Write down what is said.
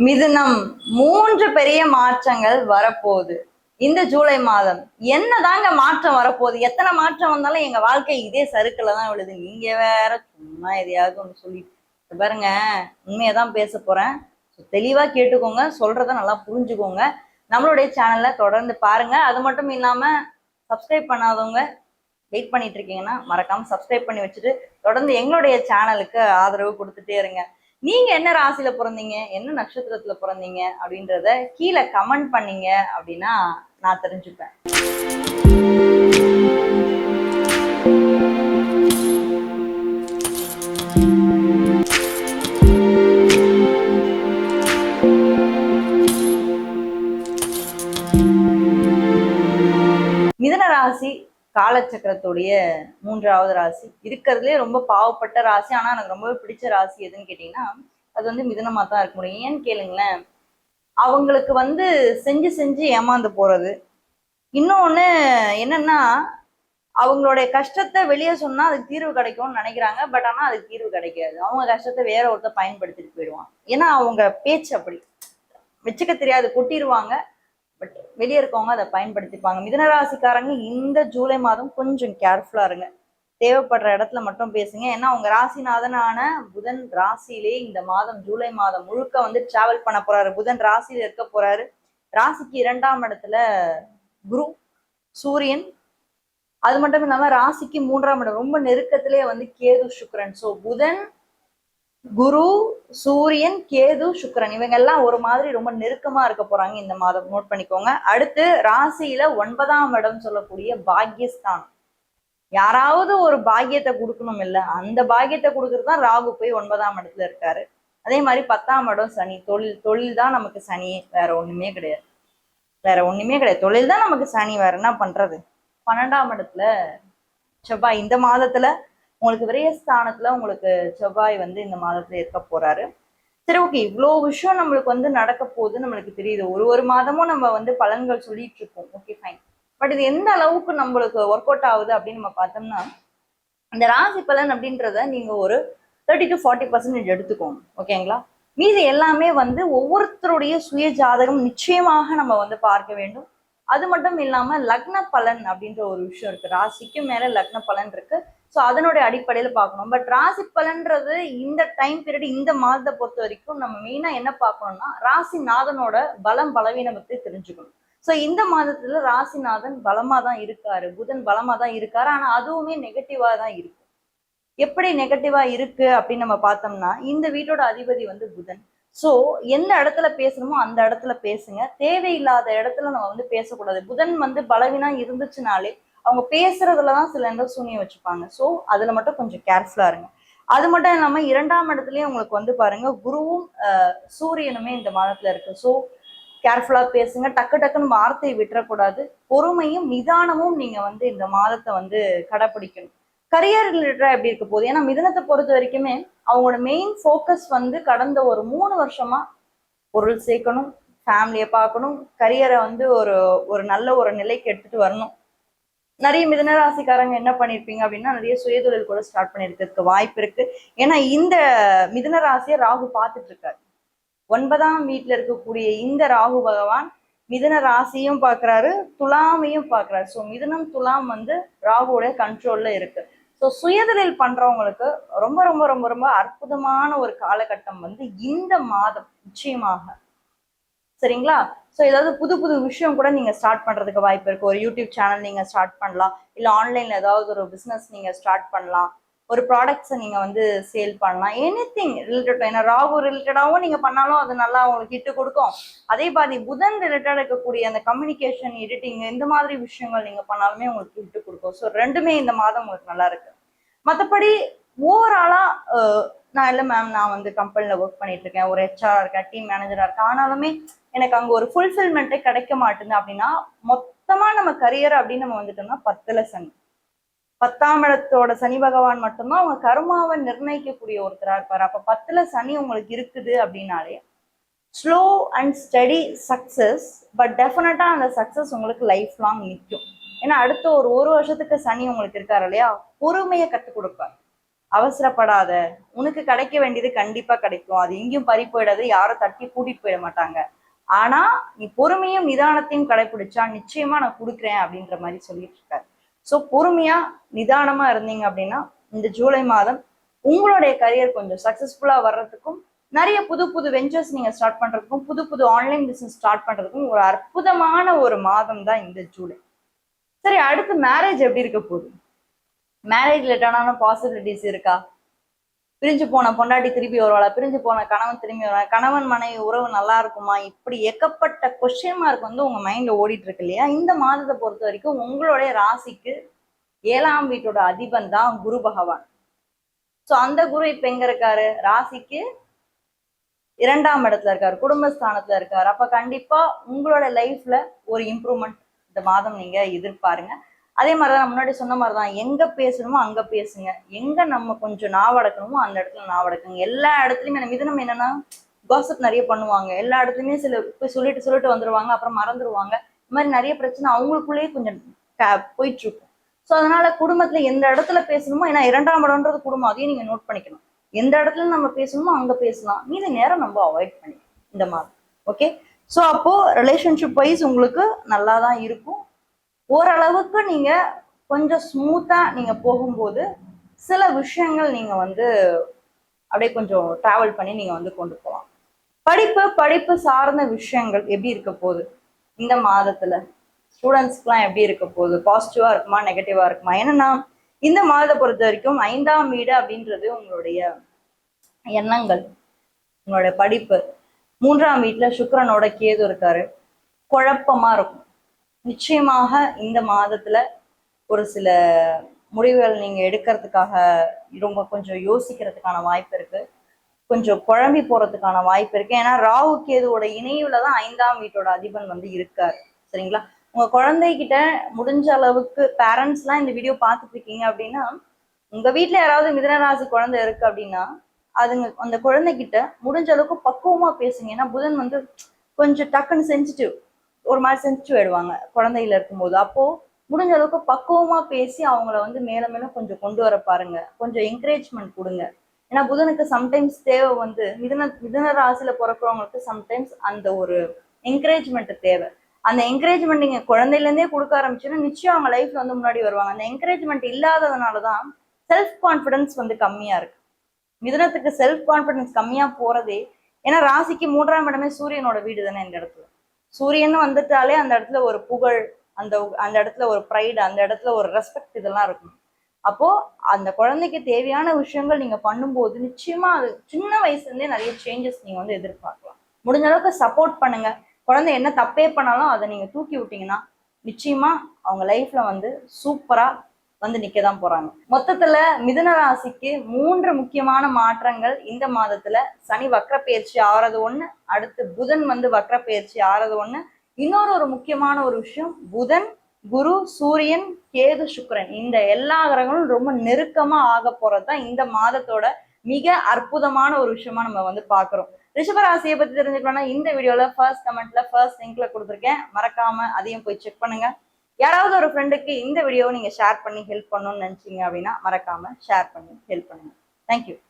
மிதுனம் 3 பெரிய மாற்றங்கள் வரப்போகுது இந்த ஜூலை மாதம். என்னதாங்க மாற்றம் வரப்போகுது? எத்தனை மாற்றம் வந்தாலும் எங்க வாழ்க்கை இதே சறுக்குல தான் விழுது. நீங்க வேற சும்மா எதையாவது ஒன்று சொல்லிட்டு பாருங்க. உண்மையதான் பேச போறேன். தெளிவா கேட்டுக்கோங்க, சொல்றத நல்லா புரிஞ்சுக்கோங்க. நம்மளுடைய சேனல்ல தொடர்ந்து பாருங்க. அது மட்டும் இல்லாம சப்ஸ்கிரைப் பண்ணாதவங்க வெயிட் பண்ணிட்டு இருக்கீங்கன்னா மறக்காம சப்ஸ்கிரைப் பண்ணி வச்சுட்டு தொடர்ந்து எங்களுடைய சேனலுக்கு ஆதரவு கொடுத்துட்டே இருங்க. நீங்க என்ன ராசியில பிறந்தீங்க, என்ன நட்சத்திரத்துல பிறந்தீங்க அப்படின்றத கீழே கமெண்ட் பண்ணீங்க அப்படின்னா நான் தெரிஞ்சுப்பேன். மிதுன ராசி காலச்சக்கரத்துடைய 3வது ராசி. இருக்கிறதுலே ரொம்ப பாவப்பட்ட ராசி. ஆனா எனக்கு ரொம்பவே பிடிச்ச ராசி எதுன்னு கேட்டீங்கன்னா அது வந்து மிதுனமா தான் இருக்க முடியும். ஏன்னு கேளுங்களேன், அவங்களுக்கு வந்து செஞ்சு செஞ்சு ஏமாந்து போறது. இன்னொன்னு என்னன்னா, அவங்களுடைய கஷ்டத்தை வெளியே சொன்னா அதுக்கு தீர்வு கிடைக்கும்னு நினைக்கிறாங்க. பட் ஆனா அதுக்கு தீர்வு கிடைக்காது. அவங்க கஷ்டத்தை வேற ஒருத்தர் பயன்படுத்திட்டு போயிடுவாங்க. ஏன்னா அவங்க பேச்சு அப்படி வச்சுக்க தெரியாது, கொட்டிடுவாங்க. பட் வெளியே இருக்கவங்க அதை பயன்படுத்திப்பாங்க. மிதுனராசிக்காரங்க இந்த ஜூலை மாதம் கொஞ்சம் கேர்ஃபுல்லா இருங்க. தேவைப்படுற இடத்துல மட்டும் பேசுங்க. ஏன்னா உங்க ராசிநாதனான புதன் ராசியிலே இந்த மாதம் ஜூலை மாதம் முழுக்க வந்து டிராவல் பண்ண போறாரு. புதன் ராசியில இருக்க போறாரு. ராசிக்கு 2ஆம் இடத்துல குரு, சூரியன். அது மட்டும் இல்லாம ராசிக்கு 3ஆம் இடம் ரொம்ப நெருக்கத்திலே வந்து கேது, சுக்கிரன். ஸோ புதன், குரு, சூரியன், கேது, சுக்கிரன் இவங்க எல்லாம் ஒரு மாதிரி ரொம்ப நெருக்கமா இருக்க போறாங்க இந்த மாதம். நோட் பண்ணிக்கோங்க. அடுத்து ராசியில 9ஆம் இடம் சொல்லக்கூடிய பாக்யஸ்தானம். யாராவது ஒரு பாக்கியத்தை கொடுக்கணும் இல்ல, அந்த பாக்கியத்தை கொடுக்கறது தான் ராகு போய் 9ஆம் இடத்துல இருக்காரு. அதே மாதிரி 10ஆம் இடம் சனி. தொழில் தான் நமக்கு சனி, வேற ஒண்ணுமே கிடையாது. தொழில் தான் நமக்கு சனி, வேற என்ன பண்றது? 12ஆம் இடத்துல செவ்வாய். இந்த மாதத்துல உங்களுக்கு விரயஸ்தானத்துல உங்களுக்கு செவ்வாய் வந்து இந்த மாதத்துல இருக்க போறாரு. சரி, ஓகே, இவ்வளோ விஷயம் நம்மளுக்கு வந்து நடக்க போகுது நம்மளுக்கு தெரியுது. ஒரு மாதமும் நம்ம வந்து பலன்கள் சொல்லிட்டு இருக்கோம். Okay, fine. பட் இது எந்த அளவுக்கு நம்மளுக்கு ஒர்க் அவுட் ஆகுது அப்படின்னு நம்ம பார்த்தோம்னா, இந்த ராசி பலன் அப்படின்றத நீங்க ஒரு 30 to 40% எடுத்துக்கோங்க. ஓகேங்களா? மீது எல்லாமே வந்து ஒவ்வொருத்தருடைய சுய ஜாதகம் நிச்சயமாக நம்ம வந்து பார்க்க வேண்டும். அது மட்டும் இல்லாம லக்ன பலன் அப்படின்ற ஒரு விஷயம் இருக்கு. ராசிக்கு மேல லக்ன பலன் இருக்கு. ஸோ அதனுடைய அடிப்படையில பார்க்கணும். பட் ராசி பலன்றது இந்த டைம் பீரியட், இந்த மாதத்தை பொறுத்த வரைக்கும் நம்ம மெயினா என்ன பார்க்கணும்னா ராசிநாதனோட பலம் பலவீனம் பத்தி தெரிஞ்சுக்கணும். ஸோ இந்த மாதத்துல ராசிநாதன் பலமா தான் இருக்காரு, புதன் பலமா தான் இருக்காரு. ஆனா அதுவுமே நெகட்டிவா தான் இருக்கு. எப்படி நெகட்டிவா இருக்கு அப்படின்னு நம்ம பார்த்தோம்னா, இந்த வீட்டோட அதிபதி வந்து புதன். ஸோ எந்த இடத்துல பேசணுமோ அந்த இடத்துல பேசுங்க. தேவையில்லாத இடத்துல நம்ம வந்து பேசக்கூடாது. புதன் வந்து பலவீனம் இருந்துச்சுனாலே அவங்க பேசுறதுலதான் சில நேரம் சூனியம் வச்சுப்பாங்க. ஸோ அதுல மட்டும் கொஞ்சம் கேர்ஃபுல்லா இருங்க. அது மட்டும் இல்லாம 2ஆம் இடத்துலயும் உங்களுக்கு வந்து பாருங்க குருவும் சூரியனுமே இந்த மாதத்துல இருக்கு. ஸோ கேர்ஃபுல்லா பேசுங்க. டக்குன்னு வார்த்தையை விட்டுறக்கூடாது. பொறுமையும் நிதானமும் நீங்க வந்து இந்த மாதத்தை வந்து கடைப்பிடிக்கணும். கரியர் ரிலேட்டடா எப்படி இருக்க போகுது? ஏன்னா மிதுனத்தை பொறுத்த வரைக்குமே அவங்களோட மெயின் ஃபோக்கஸ் வந்து கடந்த ஒரு 3 வருஷமா பொருள் சேர்க்கணும், ஃபேமிலியை பார்க்கணும், கரியரை வந்து ஒரு நல்ல ஒரு நிலைக்கு எடுத்துட்டு வரணும். நிறைய மிதுனராசிக்காரங்க என்ன பண்ணிருப்பீங்க அப்படின்னா நிறைய சுயதொழில் கூட ஸ்டார்ட் பண்ணிருக்கிறதுக்கு வாய்ப்பு இருக்கு. ஏன்னா இந்த மிதுனராசியை ராகு பார்த்துட்டு இருக்காரு. 9ஆம் வீட்டுல இருக்கக்கூடிய இந்த ராகு பகவான் மிதுன ராசியும் பார்க்குறாரு, துலாமையும் பார்க்குறாரு. ஸோ மிதுனம் துலாம் வந்து ராகுவோட கண்ட்ரோல்ல இருக்கு. ஸோ சுயதொழில் பண்றவங்களுக்கு ரொம்ப ரொம்ப ரொம்ப ரொம்ப அற்புதமான ஒரு காலகட்டம் வந்து இந்த மாதம் நிச்சயமாக. சரிங்களா? ஸோ ஏதாவது புது புது விஷயம் கூட நீங்க ஸ்டார்ட் பண்றதுக்கு வாய்ப்பு இருக்கு. ஒரு யூடியூப் சேனல் நீங்க ஸ்டார்ட் பண்ணலாம், இல்லை ஆன்லைன்ல ஏதாவது ஒரு பிஸ்னஸ் நீங்க ஸ்டார்ட் பண்ணலாம், ஒரு ப்ராடக்ட்ஸை நீங்க வந்து சேல் பண்ணலாம். Anything related. ஏன்னா ராகு ரிலேட்டடாகவும் நீங்க பண்ணாலும் அது நல்லா உங்களுக்கு ஹிட்டு கொடுக்கும். அதே மாதிரி புதன் ரிலேட்டட் இருக்கக்கூடிய அந்த கம்யூனிகேஷன், எடிட்டிங் இந்த மாதிரி விஷயங்கள் நீங்க பண்ணாலுமே உங்களுக்கு ஹிட்டு கொடுக்கும். ஸோ ரெண்டுமே இந்த மாதம் உங்களுக்கு நல்லா இருக்கு. மற்றபடி ஓவராலா நான் இல்லை மேம், நான் வந்து கம்பெனியில் ஒர்க் பண்ணிட்டு இருக்கேன், ஒரு ஹெச்ஆரா இருக்கேன், டீம் மேனேஜரா இருக்கேன், ஆனாலுமே எனக்கு அங்கே ஒரு ஃபுல்ஃபில்மெண்ட்டே கிடைக்க மாட்டேங்குது அப்படின்னா, மொத்தமா நம்ம கரியர் அப்படின்னு நம்ம வந்துட்டோம்னா 10ல் சனி. 10ஆம் இடத்தோட சனி பகவான் மட்டும்தான் அவங்க கர்மாவை நிர்ணயிக்கக்கூடிய ஒருத்தரா இருப்பாரு. அப்ப 10ல் சனி உங்களுக்கு இருக்குது அப்படின்னாலே slow and study success. But டெஃபினட்டா அந்த சக்சஸ் உங்களுக்கு லைஃப் லாங் நிற்கும். ஏன்னா அடுத்த ஒரு வருஷத்துக்கு சனி உங்களுக்கு இருக்காரு இல்லையா, பொறுமையை கற்றுக் கொடுப்பார். அவசரப்படாத, உனக்கு கிடைக்க வேண்டியது கண்டிப்பா கிடைக்கும், அது எங்கேயும் பறி போயிடாது, யாரும் தட்டி கூட்டிட்டு போயிட மாட்டாங்க, ஆனா நீ பொறுமையும் நிதானத்தையும் கடைபிடிச்சா நிச்சயமா நான் கொடுக்குறேன் அப்படின்ற மாதிரி சொல்லிட்டு இருக்காரு. ஸோ பொறுமையா நிதானமா இருந்தீங்க அப்படின்னா இந்த ஜூலை மாதம் உங்களுடைய கரியர் கொஞ்சம் சக்சஸ்ஃபுல்லா வர்றதுக்கும், நிறைய புது புது வெஞ்சர்ஸ் நீங்க ஸ்டார்ட் பண்றதுக்கும், புது புது ஆன்லைன் பிசினஸ் ஸ்டார்ட் பண்றதுக்கும் ஒரு அற்புதமான ஒரு மாதம் தான் இந்த ஜூலை. சரி, அடுத்து மேரேஜ் எப்படி இருக்க போகுது? மேரேஜ் ரிலேட்டடான பாசிபிலிட்டிஸ் இருக்கா? பிரிஞ்சு போன பொண்டாட்டி திருப்பி வருவாளா? பிரிஞ்சு போன கணவன் திரும்பி வருவாங்க? கணவன் மனைவி உறவு நல்லா இருக்குமா? இப்படி ஏகப்பட்ட கொஸ்டின் மார்க் வந்து உங்க மைண்ட்ல ஓடிட்டு இருக்கு இல்லையா? இந்த மாதத்தை பொறுத்த வரைக்கும் உங்களுடைய ராசிக்கு 7ஆம் வீட்டோட அதிபன் தான் குரு பகவான். ஸோ அந்த குரு இப்ப எங்க இருக்காரு? ராசிக்கு 2ஆம் இடத்துல இருக்காரு, குடும்பஸ்தானத்துல இருக்காரு. அப்ப கண்டிப்பா உங்களோட லைஃப்ல ஒரு இம்ப்ரூவ்மெண்ட் இந்த மாதம் நீங்க எதிர்பாருங்க. அதே மாதிரிதான் முன்னாடி சொன்ன மாதிரிதான், எங்க பேசணுமோ அங்க பேசுங்க, எங்க நம்ம கொஞ்சம் நாவடக்கணுமோ அந்த இடத்துல நாவடக்குங்க. எல்லா இடத்துலயுமே மிதுனம் என்னன்னா காசிப் நிறைய பண்ணுவாங்க, எல்லா இடத்துலயுமே சில போய் சொல்லிட்டு சொல்லிட்டு வந்துருவாங்க, அப்புறம் மறந்துடுவாங்க. இந்த மாதிரி நிறைய பிரச்சனை அவங்களுக்குள்ளேயே கொஞ்சம் போயிட்டு இருக்கும். ஸோ அதனால குடும்பத்துல எந்த இடத்துல பேசணுமோ, ஏன்னா 2ஆம் இடம்ன்றது குடும்பம், அதையும் நீங்க நோட் பண்ணிக்கணும். எந்த இடத்துல நம்ம பேசணுமோ அங்க பேசலாம், மீத நேரம் நம்ம அவாய்ட் பண்ணிக்கலாம் இந்த மாதம். ஓகே, ஸோ அப்போ ரிலேஷன்ஷிப் வைஸ் உங்களுக்கு நல்லா தான் இருக்கும். ஓரளவுக்கு நீங்க கொஞ்சம் ஸ்மூத்தா நீங்க போகும்போது சில விஷயங்கள் நீங்க வந்து அப்படியே கொஞ்சம் டிராவல் பண்ணி நீங்க வந்து கொண்டு போகலாம். படிப்பு சார்ந்த விஷயங்கள் எப்படி இருக்க போகுது இந்த மாதத்துல? ஸ்டூடெண்ட்ஸ்க்குலாம் எப்படி இருக்க போகுது? பாசிட்டிவா இருக்குமா, நெகட்டிவா இருக்குமா? ஏன்னா இந்த மாதத்தை பொறுத்த வரைக்கும் 5ஆம் வீடு அப்படின்றது உங்களுடைய எண்ணங்கள், உங்களுடைய படிப்பு. 3ஆம் வீட்டுல சுக்கிரனோட கேது இருக்காரு, குழப்பமா இருக்கும். நிச்சயமாக இந்த மாதத்துல ஒரு சில முடிவுகள் நீங்க எடுக்கிறதுக்காக ரொம்ப கொஞ்சம் யோசிக்கிறதுக்கான வாய்ப்பு இருக்கு, கொஞ்சம் குழம்பி போறதுக்கான வாய்ப்பு இருக்கு. ஏன்னா ராகு கேதுவோட இணைவுல தான் 5ஆம் வீட்டோட அதிபன் வந்து இருக்காரு. சரிங்களா? உங்க குழந்தைகிட்ட முடிஞ்ச அளவுக்கு பேரண்ட்ஸ் எல்லாம் இந்த வீடியோ பார்த்துட்டு இருக்கீங்க அப்படின்னா, உங்க வீட்டுல யாராவது மிதுனராசி குழந்தை இருக்கு அப்படின்னா அதுங்க அந்த குழந்தைகிட்ட முடிஞ்ச அளவுக்கு பக்குவமா பேசுங்க. ஏன்னா புதன் வந்து கொஞ்சம் டக்குன்னு சென்சிட்டிவ், ஒரு மாதிரி சென்சிட்டிவ் ஆயிடுவாங்க குழந்தையில இருக்கும்போது. அப்போ முடிஞ்ச அளவுக்கு பக்குவமா பேசி அவங்கள வந்து மேல மேல கொஞ்சம் கொண்டு வர பாருங்க, கொஞ்சம் என்கரேஜ்மெண்ட் கொடுங்க. ஏன்னா புதனுக்கு சம்டைம்ஸ் தேவை வந்து மிதுன ராசியில பிறக்கிறவங்களுக்கு சம்டைம்ஸ் அந்த ஒரு என்கரேஜ்மெண்ட் தேவை. அந்த என்கரேஜ்மெண்ட் நீங்க குழந்தையில இருந்தே கொடுக்க ஆரம்பிச்சுன்னா நிச்சயம் அவங்க லைஃப்ல வந்து முன்னாடி வருவாங்க. அந்த என்கரேஜ்மெண்ட் இல்லாததுனாலதான் செல்ஃப் கான்பிடன்ஸ் வந்து கம்மியா இருக்கு. மிதுனத்துக்கு செல்ஃப் கான்பிடன்ஸ் கம்மியா போறதே ஏன்னா ராசிக்கு 3ஆம் இடமே சூரியனோட வீடு தானே. இந்த இடத்துல சூரியன் வந்துட்டாலே அந்த இடத்துல ஒரு புகழ், அந்த அந்த இடத்துல ஒரு ப்ரைடு, அந்த இடத்துல ஒரு ரெஸ்பெக்ட், இதெல்லாம் இருக்கும். அப்போ அந்த குழந்தைக்கு தேவையான விஷயங்கள் நீங்க பண்ணும்போது நிச்சயமா அது சின்ன வயசுல இருந்தே நிறைய சேஞ்சஸ் நீங்க வந்து எதிர்பார்க்கலாம். முடிஞ்ச அளவுக்கு சப்போர்ட் பண்ணுங்க. குழந்தை என்ன தப்பே பண்ணாலும் அதை நீங்க தூக்கி விட்டீங்கன்னா நிச்சயமா அவங்க லைஃப்ல வந்து சூப்பரா வந்து நிக்கதான் போறாங்க. மொத்தத்துல மிதுன ராசிக்கு 3 முக்கியமான மாற்றங்கள் இந்த மாதத்துல. சனி வக்ர பயிற்சி ஆறது ஒண்ணு, அடுத்து புதன் வந்து வக்ர பயிற்சி ஆறது ஒண்ணு. இன்னொரு ஒரு முக்கியமான ஒரு விஷயம், புதன், குரு, சூரியன், கேது, சுக்கிரன் இந்த எல்லா கிரகங்களும் ரொம்ப நெருக்கமா ஆக போறதுதான் இந்த மாதத்தோட மிக அற்புதமான ஒரு விஷயமா நம்ம வந்து பாக்குறோம். ரிஷபராசியை பத்தி தெரிஞ்சுக்கணும்னா இந்த வீடியோல ஃபர்ஸ்ட் கமெண்ட்ல ஃபர்ஸ்ட் லிங்க்ல கொடுத்துருக்கேன், மறக்காம அதையும் போய் செக் பண்ணுங்க. யாராவது ஒரு ஃப்ரெண்டுக்கு இந்த வீடியோவை நீங்க ஷேர் பண்ணி ஹெல்ப் பண்ணணும்னு நினைச்சீங்க அப்படின்னா மறக்காம ஷேர் பண்ணி ஹெல்ப் பண்ணுங்க. தேங்க்யூ.